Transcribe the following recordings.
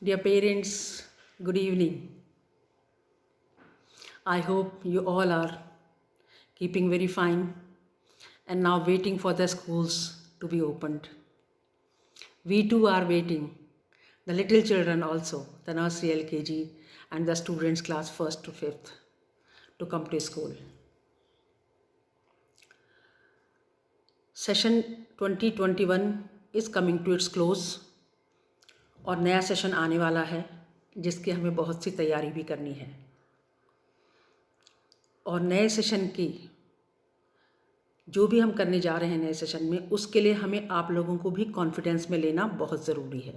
Dear parents, good evening. I hope you all are keeping very fine and now waiting for the schools to be opened. We too are waiting, the little children also, the nursery LKG and the students class 1st to 5th to come to school. Session 2021 is coming to its close और नया session आने वाला है जिसकी हमें बहुत सी तैयारी भी करनी है और नए सेशन की जो भी हम करने जा रहे हैं नए सेशन में उसके लिए हमें आप लोगों को भी कॉन्फिडेंस में लेना बहुत ज़रूरी है।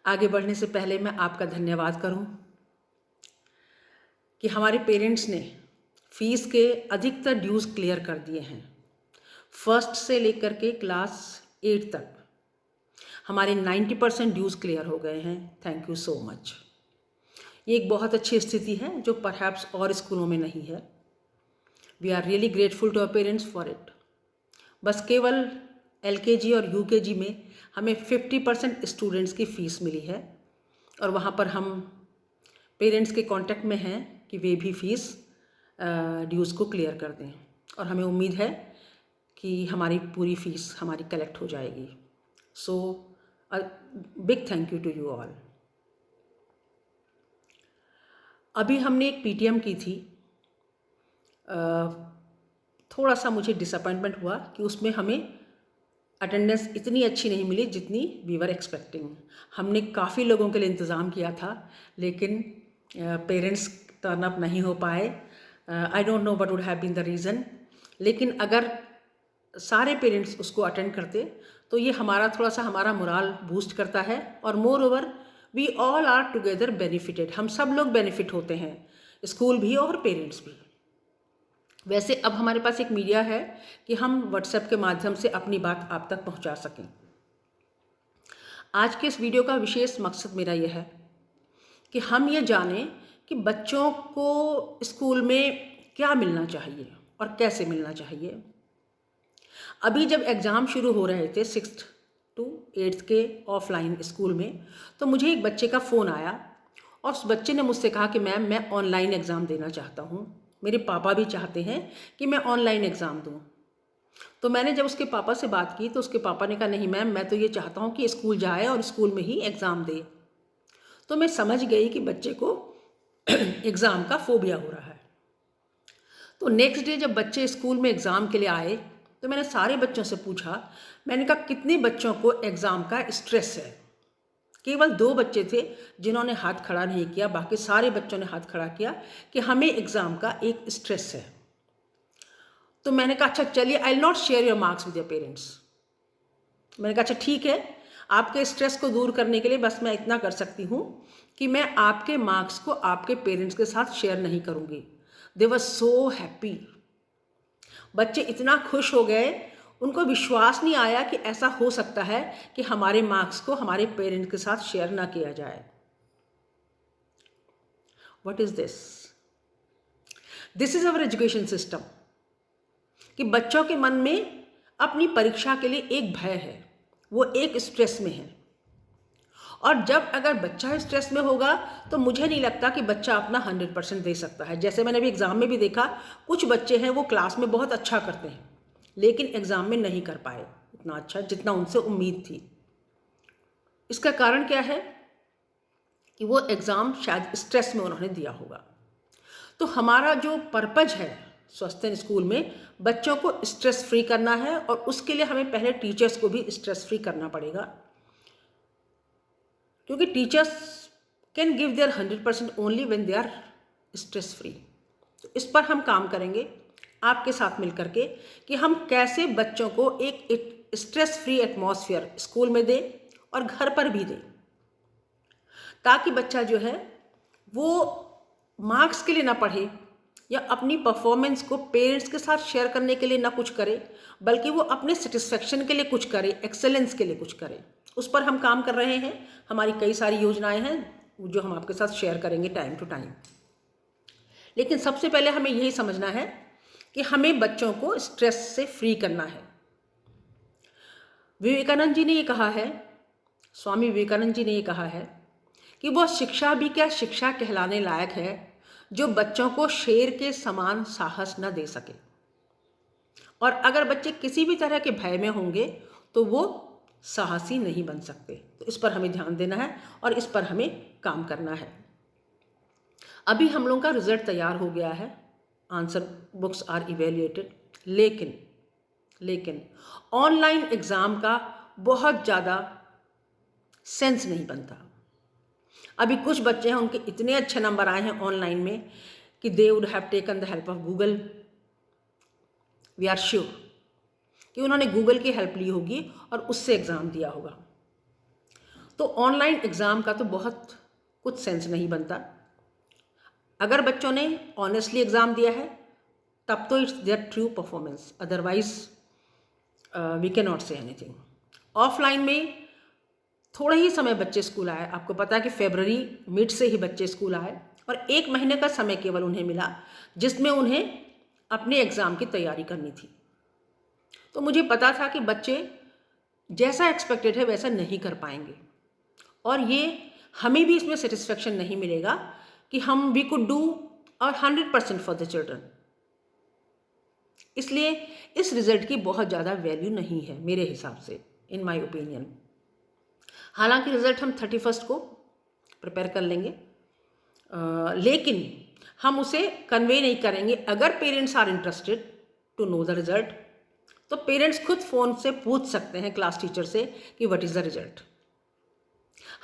आगे बढ़ने से पहले मैं आपका धन्यवाद करूं कि हमारे पेरेंट्स ने फ़ीस के अधिकतर ड्यूज़ क्लियर कर दिए हैं। फर्स्ट से लेकर के क्लास 8 तक हमारे 90% ड्यूज़ क्लियर हो गए हैं। Thank you so much. ये एक बहुत अच्छी स्थिति है जो परहैप्स और स्कूलों में नहीं है। We are really grateful to our parents for it. बस केवल LKG और UKG में हमें 50% स्टूडेंट्स की फ़ीस मिली है और वहाँ पर हम पेरेंट्स के कांटेक्ट में हैं कि वे भी फ़ीस ड्यूज़ को क्लियर कर दें और हमें उम्मीद है कि हमारी पूरी फ़ीस हमारी कलेक्ट हो जाएगी। So big thank you to you all. अभी हमने एक PTM की थी। थोड़ा सा मुझे डिसअपॉइंटमेंट हुआ कि उसमें हमें अटेंडेंस इतनी अच्छी नहीं मिली जितनी वी वर एक्सपेक्टिंग। हमने काफ़ी लोगों के लिए इंतज़ाम किया था लेकिन पेरेंट्स टर्न अप नहीं हो पाए। I don't know what would have been the reason, लेकिन अगर सारे पेरेंट्स उसको अटेंड करते तो ये हमारा मोराल बूस्ट करता है और moreover we all are together benefited. हम सब लोग बेनिफिट होते हैं, स्कूल भी और पेरेंट्स भी। वैसे अब हमारे पास एक मीडिया है कि हम व्हाट्सएप के माध्यम से अपनी बात आप तक पहुंचा सकें। आज के इस वीडियो का विशेष मकसद मेरा यह है कि हम ये जानें कि बच्चों को स्कूल में क्या मिलना चाहिए और कैसे मिलना चाहिए। अभी जब एग्ज़ाम शुरू हो रहे थे 6th to 8th के ऑफलाइन स्कूल में, तो मुझे एक बच्चे का फ़ोन आया और उस बच्चे ने मुझसे कहा कि मैम मैं ऑनलाइन एग्ज़ाम देना चाहता हूँ, मेरे पापा भी चाहते हैं कि मैं ऑनलाइन एग्ज़ाम दूँ। तो मैंने जब उसके पापा से बात की तो उसके पापा ने कहा नहीं मैम, मैं तो ये चाहता हूँ कि स्कूल जाए और स्कूल में ही एग्ज़ाम दे। तो मैं समझ गई कि बच्चे को एग्ज़ाम का फोबिया हो रहा है। तो नेक्स्ट डे जब बच्चे स्कूल में एग्ज़ाम के लिए आए तो मैंने सारे बच्चों से पूछा, मैंने कहा कितने बच्चों को एग्ज़ाम का स्ट्रेस है। केवल 2 बच्चे थे जिन्होंने हाथ खड़ा नहीं किया, बाकी सारे बच्चों ने हाथ खड़ा किया कि हमें एग्ज़ाम का एक स्ट्रेस है। तो मैंने कहा अच्छा चलिए, I will not share your marks with your parents. मैंने कहा अच्छा ठीक है, आपके स्ट्रेस को दूर करने के लिए बस मैं इतना कर सकती हूँ कि मैं आपके मार्क्स को आपके पेरेंट्स के साथ शेयर नहीं करूँगी। दे वर सो हैप्पी। बच्चे इतना खुश हो गए, उनको विश्वास नहीं आया कि ऐसा हो सकता है कि हमारे मार्क्स को हमारे पेरेंट्स के साथ शेयर ना किया जाए। What is this? This is our education system कि बच्चों के मन में अपनी परीक्षा के लिए एक भय है, वो एक स्ट्रेस में है। और जब अगर बच्चा स्ट्रेस में होगा तो मुझे नहीं लगता कि बच्चा अपना 100% दे सकता है। जैसे मैंने अभी एग्ज़ाम में भी देखा, कुछ बच्चे हैं वो क्लास में बहुत अच्छा करते हैं लेकिन एग्ज़ाम में नहीं कर पाए उतना अच्छा जितना उनसे उम्मीद थी। इसका कारण क्या है कि वो एग्ज़ाम शायद स्ट्रेस में उन्होंने दिया होगा। तो हमारा जो पर्पज़ है स्वस्थ स्कूल में, बच्चों को स्ट्रेस फ्री करना है और उसके लिए हमें पहले टीचर्स को भी स्ट्रेस फ्री करना पड़ेगा, क्योंकि teachers can give their 100% only when they are stress free. तो इस पर हम काम करेंगे आपके साथ मिलकर के कि हम कैसे बच्चों को एक स्ट्रेस फ्री एटमॉस्फेयर स्कूल में दें और घर पर भी दें, ताकि बच्चा जो है वो मार्क्स के लिए ना पढ़े या अपनी परफॉर्मेंस को पेरेंट्स के साथ शेयर करने के लिए ना कुछ करे, बल्कि वो अपने सेटिस्फेक्शन के लिए कुछ करे, एक्सेलेंस के लिए कुछ करे। उस पर हम काम कर रहे हैं। हमारी कई सारी योजनाएं हैं जो हम आपके साथ शेयर करेंगे टाइम टू टाइम। लेकिन सबसे पहले हमें यही समझना है कि हमें बच्चों को स्ट्रेस से फ्री करना है। विवेकानंद जी ने ये कहा है स्वामी विवेकानंद जी ने ये कहा है कि वह शिक्षा भी क्या शिक्षा कहलाने लायक है जो बच्चों को शेर के समान साहस न दे सके, और अगर बच्चे किसी भी तरह के भय में होंगे तो वो साहसी नहीं बन सकते। तो इस पर हमें ध्यान देना है और इस पर हमें काम करना है। अभी हम लोगों का रिजल्ट तैयार हो गया है, आंसर बुक्स आर इवेल्युएटेड, लेकिन ऑनलाइन एग्ज़ाम का बहुत ज़्यादा सेंस नहीं बनता। अभी कुछ बच्चे हैं, उनके इतने अच्छे नंबर आए हैं ऑनलाइन में कि they would have taken the help of Google. We are sure कि उन्होंने गूगल की हेल्प ली होगी और उससे एग्ज़ाम दिया होगा। तो ऑनलाइन एग्ज़ाम का तो बहुत कुछ सेंस नहीं बनता। अगर बच्चों ने ऑनेस्टली एग्ज़ाम दिया है तब तो it's their true performance, otherwise we can not say anything. Offline में थोड़ा ही समय बच्चे स्कूल आए, आपको पता है कि फरवरी मिड से ही बच्चे स्कूल आए और 1 महीने का समय केवल उन्हें मिला जिसमें उन्हें अपने एग्ज़ाम की तैयारी करनी थी। तो मुझे पता था कि बच्चे जैसा एक्सपेक्टेड है वैसा नहीं कर पाएंगे, और ये हमें भी इसमें सेटिस्फेक्शन नहीं मिलेगा कि हम वी कुड डू और 100% फॉर द चिल्ड्रन। इसलिए इस रिज़ल्ट की बहुत ज़्यादा वैल्यू नहीं है मेरे हिसाब से, इन माय ओपिनियन। हालांकि रिज़ल्ट हम 31 को प्रिपेयर कर लेंगे, लेकिन हम उसे कन्वे नहीं करेंगे। अगर parents are interested to know the result तो पेरेंट्स खुद फ़ोन से पूछ सकते हैं क्लास टीचर से कि व्हाट इज़ द रिज़ल्ट।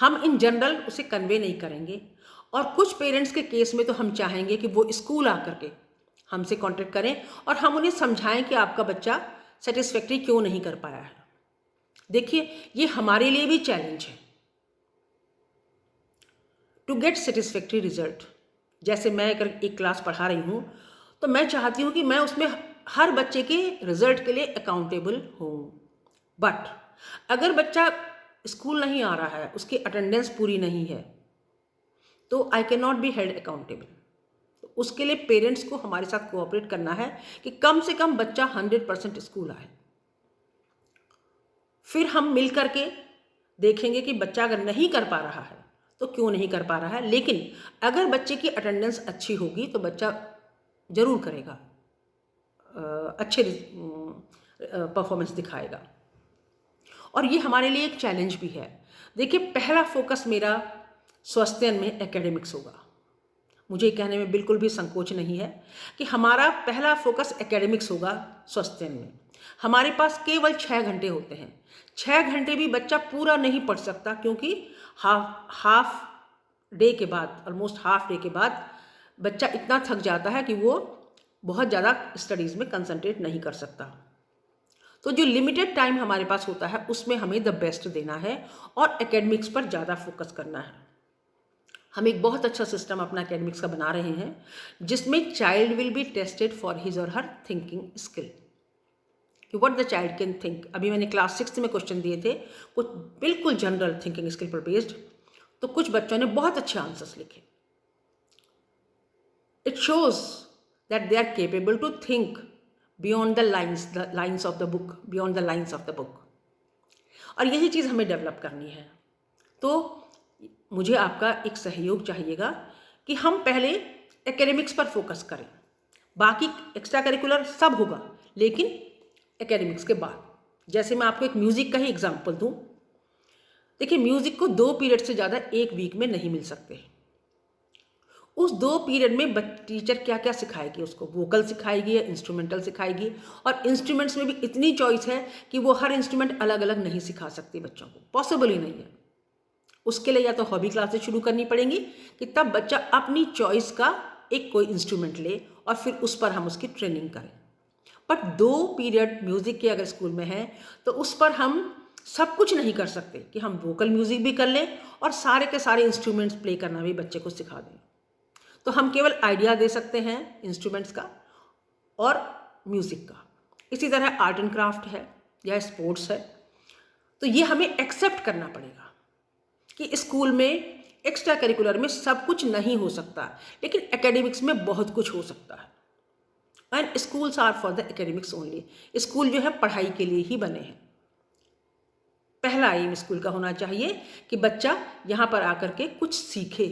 हम इन जनरल उसे कन्वे नहीं करेंगे, और कुछ पेरेंट्स के केस में तो हम चाहेंगे कि वो स्कूल आकर के हमसे कांटेक्ट करें और हम उन्हें समझाएं कि आपका बच्चा सेटिस्फैक्ट्री क्यों नहीं कर पाया है। देखिए, ये हमारे लिए भी चैलेंज है टू गेट सेटिस्फैक्ट्री रिजल्ट। जैसे मैं अगर एक क्लास पढ़ा रही हूँ तो मैं चाहती हूँ कि मैं उसमें हर बच्चे के रिजल्ट के लिए अकाउंटेबल हूँ, बट अगर बच्चा स्कूल नहीं आ रहा है, उसकी अटेंडेंस पूरी नहीं है, तो I can not be held accountable. तो उसके लिए पेरेंट्स को हमारे साथ कोऑपरेट करना है कि कम से कम बच्चा 100% स्कूल आए। फिर हम मिल करके देखेंगे कि बच्चा अगर नहीं कर पा रहा है तो क्यों नहीं कर पा रहा है, लेकिन अगर बच्चे की अटेंडेंस अच्छी होगी तो बच्चा ज़रूर करेगा, अच्छे परफॉर्मेंस दिखाएगा। और ये हमारे लिए एक चैलेंज भी है। देखिए, पहला फोकस मेरा स्वास्थ्य में एकेडमिक्स होगा। मुझे कहने में बिल्कुल भी संकोच नहीं है कि हमारा पहला फोकस एकेडमिक्स होगा स्वास्थ्य में। हमारे पास केवल 6 घंटे होते हैं। 6 घंटे भी बच्चा पूरा नहीं पढ़ सकता, क्योंकि हाफ डे के बाद, ऑलमोस्ट हाफ डे के बाद बच्चा इतना थक जाता है कि वो बहुत ज़्यादा स्टडीज़ में कंसंट्रेट नहीं कर सकता। तो जो लिमिटेड टाइम हमारे पास होता है उसमें हमें द बेस्ट देना है और एकेडमिक्स पर ज़्यादा फोकस करना है। हम एक बहुत अच्छा सिस्टम अपना एकेडमिक्स का बना रहे हैं जिसमें child will be tested for his और हर थिंकिंग स्किल, कि what the child can think. अभी मैंने क्लास 6 में क्वेश्चन दिए थे, कुछ बिल्कुल जनरल थिंकिंग स्किल पर बेस्ड, तो कुछ बच्चों ने बहुत अच्छे आंसर्स लिखे। It shows that they are capable to think beyond the lines of the book, beyond the lines of the book. और यही चीज़ हमें डेवलप करनी है। तो मुझे आपका एक सहयोग चाहिएगा कि हम पहले एकेडमिक्स पर फोकस करें, बाकी एक्स्ट्रा करिकुलर सब होगा, लेकिन एकेडमिक्स के बाद। जैसे मैं आपको एक म्यूज़िक का ही एग्जांपल दूं, देखिए, म्यूज़िक को 2 पीरियड से ज़्यादा एक वीक में नहीं मिल सकते। उस 2 पीरियड में टीचर क्या क्या सिखाएगी, उसको वोकल सिखाएगी या इंस्ट्रूमेंटल सिखाएगी, और इंस्ट्रूमेंट्स में भी इतनी चॉइस है कि वो हर इंस्ट्रूमेंट अलग अलग नहीं सिखा सकती बच्चों को, पॉसिबल ही नहीं है। उसके लिए या तो हॉबी क्लासेस शुरू करनी पड़ेंगी कि तब बच्चा अपनी चॉइस का एक कोई इंस्ट्रूमेंट ले और फिर उस पर हम उसकी ट्रेनिंग करें। बट 2 पीरियड म्यूज़िक के अगर स्कूल में है तो उस पर हम सब कुछ नहीं कर सकते कि हम वोकल म्यूज़िक भी कर लें और सारे के सारे इंस्ट्रूमेंट्स प्ले करना भी बच्चे को सिखा दें। तो हम केवल आइडिया दे सकते हैं इंस्ट्रूमेंट्स का और म्यूज़िक का। इसी तरह आर्ट एंड क्राफ्ट है या स्पोर्ट्स है, तो ये हमें एक्सेप्ट करना पड़ेगा कि स्कूल में एक्स्ट्रा करिकुलर में सब कुछ नहीं हो सकता, लेकिन एकेडमिक्स में बहुत कुछ हो सकता है। And schools are for the academics only. School जो है पढ़ाई के लिए ही बने हैं। पहला एम स्कूल का होना चाहिए कि बच्चा यहाँ पर आकर के कुछ सीखे,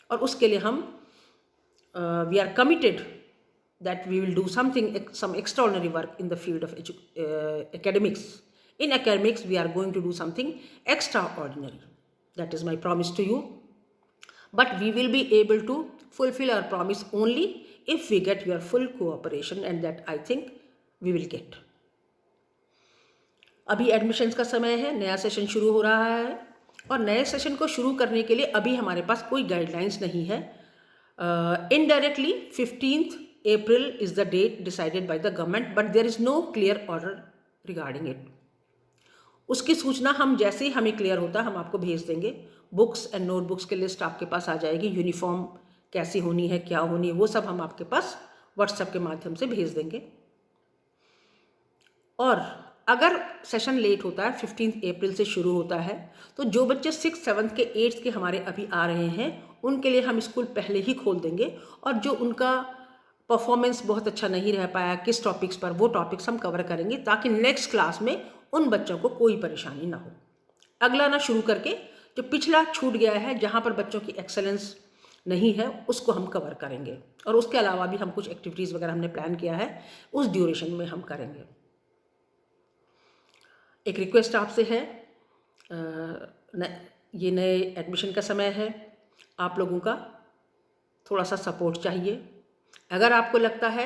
और उसके लिए हम we are committed that we will do some extraordinary work in the field of academics. In academics, we are going to do something extraordinary. That is my promise to you. But we will be able to fulfill our promise only if we get your full cooperation, and that I think we will get. अभी admissions का समय है, नया session शुरू हो रहा है, और नए सेशन को शुरू करने के लिए अभी हमारे पास कोई गाइडलाइंस नहीं है. Indirectly 15th April is the date decided by the government, but there is no clear order regarding it. उसकी सूचना हम जैसे ही हमें क्लियर होता हम आपको भेज देंगे. बुक्स एंड नोटबुक्स की लिस्ट आपके पास आ जाएगी, यूनिफॉर्म कैसी होनी है, क्या होनी है, वो सब हम आपके पास व्हाट्सएप के माध्यम से भेज देंगे. और अगर सेशन लेट होता है, 15 अप्रैल से शुरू होता है, तो जो बच्चे 6th 7th के 8th के हमारे अभी आ रहे हैं उनके लिए हम स्कूल पहले ही खोल देंगे, और जो उनका परफॉर्मेंस बहुत अच्छा नहीं रह पाया किस टॉपिक्स पर, वो टॉपिक्स हम कवर करेंगे ताकि नेक्स्ट क्लास में उन बच्चों को कोई परेशानी ना हो. अगला ना शुरू करके जो पिछला छूट गया है, जहाँ पर बच्चों की एक्सेलेंस नहीं है, उसको हम कवर करेंगे. और उसके अलावा भी हम कुछ एक्टिविटीज़ वगैरह हमने प्लान किया है, उस ड्यूरेशन में हम करेंगे. एक रिक्वेस्ट आपसे है, ये नए एडमिशन का समय है, आप लोगों का थोड़ा सा सपोर्ट चाहिए. अगर आपको लगता है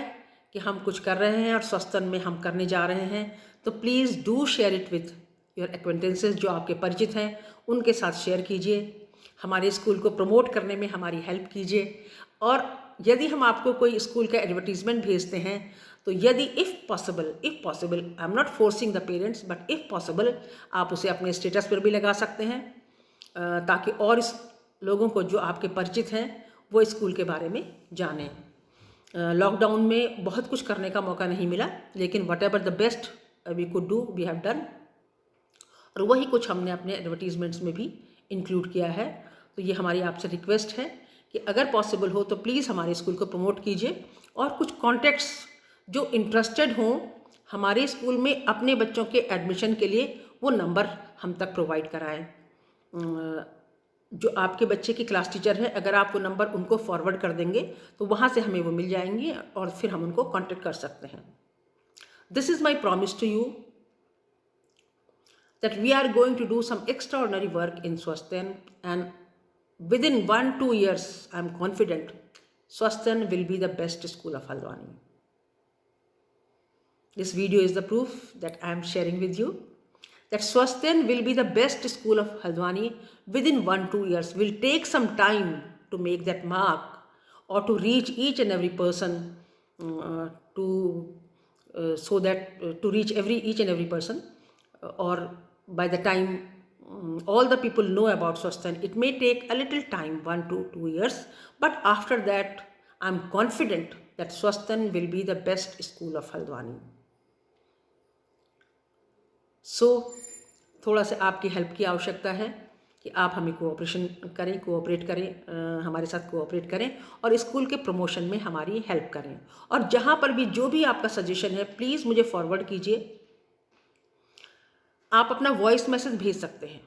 कि हम कुछ कर रहे हैं और स्वस्तन में हम करने जा रहे हैं, तो please do share it with your acquaintances. जो आपके परिचित हैं उनके साथ शेयर कीजिए, हमारे स्कूल को प्रमोट करने में हमारी हेल्प कीजिए. और यदि हम आपको कोई स्कूल का एडवर्टीजमेंट भेजते हैं, तो यदि if possible, I am not forcing the parents, but if possible आप उसे अपने स्टेटस पर भी लगा सकते हैं, ताकि और इस लोगों को जो आपके परिचित हैं वो स्कूल के बारे में जानें. लॉकडाउन में बहुत कुछ करने का मौका नहीं मिला, लेकिन whatever the best we could do we have done, और वही कुछ हमने अपने एडवर्टीजमेंट्स में भी इंक्लूड किया है. तो ये हमारी आपसे रिक्वेस्ट है कि अगर पॉसिबल हो तो प्लीज़ हमारे स्कूल को प्रमोट कीजिए, और कुछ कॉन्टैक्ट्स जो इंटरेस्टेड हों हमारे स्कूल में अपने बच्चों के एडमिशन के लिए, वो नंबर हम तक प्रोवाइड कराएं. जो आपके बच्चे की क्लास टीचर है, अगर आप वो नंबर उनको फॉरवर्ड कर देंगे तो वहाँ से हमें वो मिल जाएंगे, और फिर हम उनको कांटेक्ट कर सकते हैं. This is my promise to you that we are going to do some extraordinary work in Swasthyan, and within 1-2 years I am confident Swasthyan will be the best school of Haldwani. This video is the proof that I am sharing with you that Swasthyan will be the best school of Haldwani within 1-2 years. Will take some time to make that mark, or to reach each and every person, to reach each and every person, or by the time all the people know about Swasthyan, it may take a little time, 1 to 2 years, but after that I am confident that Swasthyan will be the best school of Haldwani. So थोड़ा सा आपकी help की आवश्यकता है कि आप हमें cooperate करें, हमारे साथ कोऑपरेट करें, और स्कूल के प्रमोशन में हमारी हेल्प करें. और जहाँ पर भी जो भी आपका सजेशन है प्लीज़ मुझे फॉरवर्ड कीजिए. आप अपना वॉइस मैसेज भेज सकते हैं.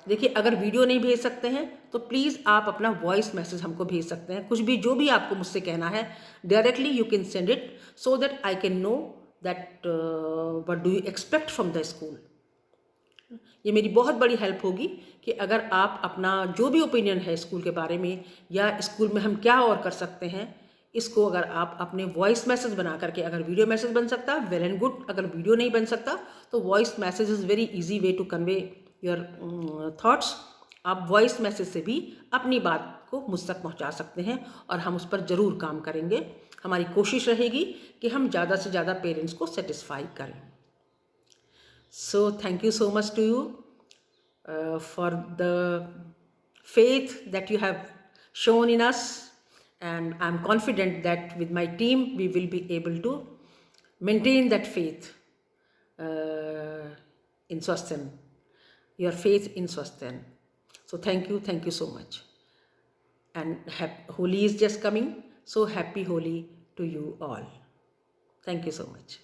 देखिए, अगर वीडियो नहीं भेज सकते हैं तो प्लीज़ आप अपना वॉइस मैसेज हमको भेज सकते हैं. कुछ भी जो भी आपको मुझसे कहना है, directly you can send it, so that I can know that what do you expect from the school. ये मेरी बहुत बड़ी हेल्प होगी कि अगर आप अपना जो भी ओपिनियन है स्कूल के बारे में, या स्कूल में हम क्या और कर सकते हैं, इसको अगर आप अपने वॉइस मैसेज बना करके, अगर वीडियो मैसेज बन सकता है वेल एंड गुड, अगर वीडियो नहीं बन सकता तो voice message is very easy way to convey your thoughts. आप वॉइस मैसेज से भी अपनी बात को मुझ तक पहुंचा सकते हैं, और हम उस पर ज़रूर काम करेंगे. हमारी कोशिश रहेगी कि हम ज़्यादा से ज़्यादा पेरेंट्स को सेटिस्फाई करें. So thank you so much to you for the faith that you have shown in us, and I am confident that with my team we will be able to maintain that faith in Swasthyan, your faith in Swasthyan. So thank you so much. And Holi is just coming, so happy Holi to you all. Thank you so much.